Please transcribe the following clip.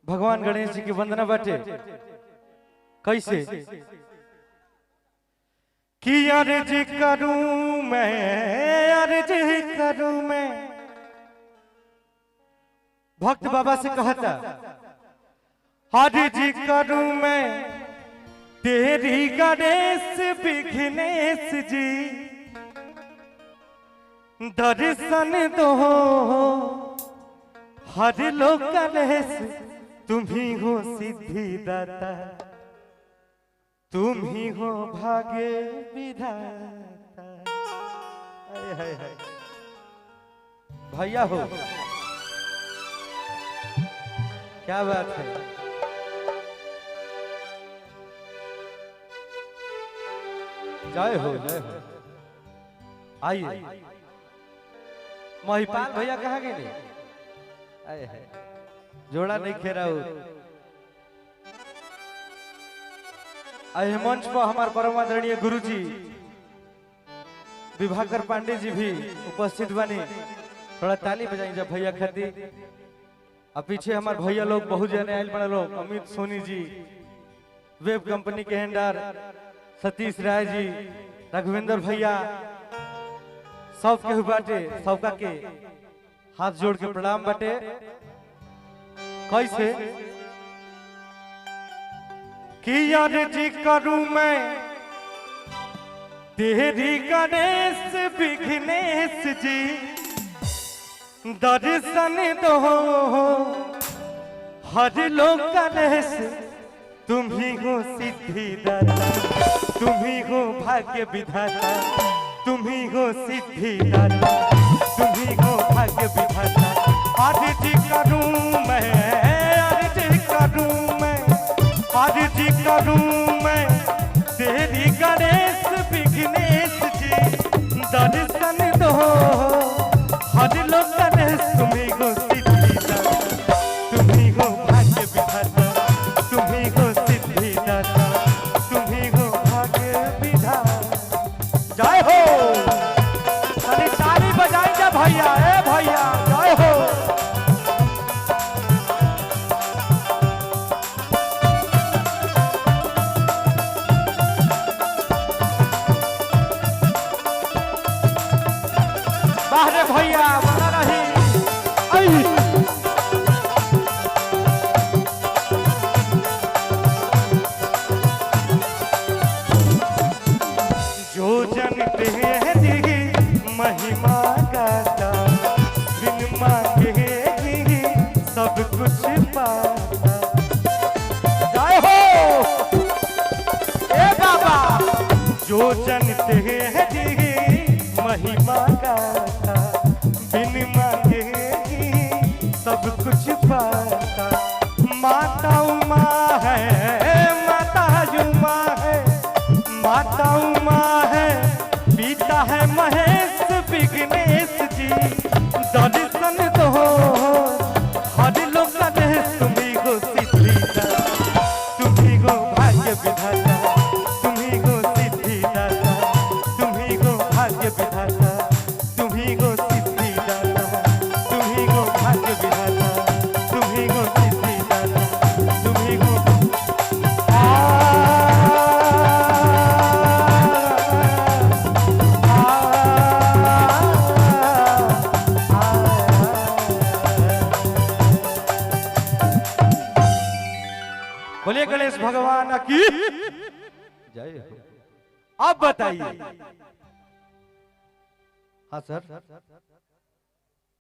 भगवान गणेश जी की वंदना बाटे कैसे कि अर्ज करूं मैं, अर्ज करूं मैं। भक्त बाबा से कहता अर्ज करूं मैं तेरी गणेश विघ्नेश जी, दर्शन दो हर लोक गणेश, तुम ही हो सिद्धिदाता, तुम ही हो भाग्य विधाता। हाय हाय भैया हो, क्या बात है। जय हो जय हो। आइए महिपाल भैया कहाँ गए नहीं? आए है जोड़ा नहीं खेरा हो। आए मंच पर हमारे परम आदरणीय गुरु जी विभाकर पांडे जी भी उपस्थित बने। थोड़ा ताली बजाएं जब भैया खातिर। अब पीछे हमारे भैया लोग बहुत जने आयल बड़े लोग, अमित सोनी जी, वेब कंपनी के हेंडर सतीश राय जी, रघुवेंद्र भैया, सब के बाटे, सबका के हाथ जोड़ के प्रणाम बाटे। कैसे कि अर्ज करूं मैं तेरी गणेश विघ्नेश जी, दर्शन दो हर लोक गणेश, तुम ही हो सिद्धिदाता, तुम ही हो भाग्य विधाता, तुम ही हो सिद्धिदाता, तुम ही हो भाग्य विधाता। अर्ज करूं मैं, अर्ज करूं मैं, अर्ज करूं मैं तेरी गणेश विघ्नेश जी, दर्शन दो हर लोक गणेश, तुम ही हो सिद्धिदाता, तुम ही हो भाग्य विधाता, तुम ही हो सिद्धिदाता, तुम ही हो भाग्य विधाता। जय हो। ताली बजाई जा भैया, ए भैया जय हो। बाहर भैया बना रही। जो जनते हैं महिमा गाता, बिन मांगे ही सब कुछ पाता। जय हो ए बाबा। जो जनते हैं महिमा गाता, बिन मांगे ही सब कुछ पाता। माता उमा है, माता उमा है, माता उमा है, पिता है महेश विघ्नेश जी, दर्शन दो हर लोक गणेश, तुम ही हो सिद्धिदाता, तुम ही हो भाग्य विधाता, तुम ही हो सिद्धिदाता, तुम ही हो भाग्य विधाता, तुम ही हो सिद्धिदाता, तुम ही हो भाग्य विधाता, तुम ही हो सिद्धिदाता, तुम ही हो। बोलिए गणेश भगवान की जय हो। अब बताइए। हाँ सर।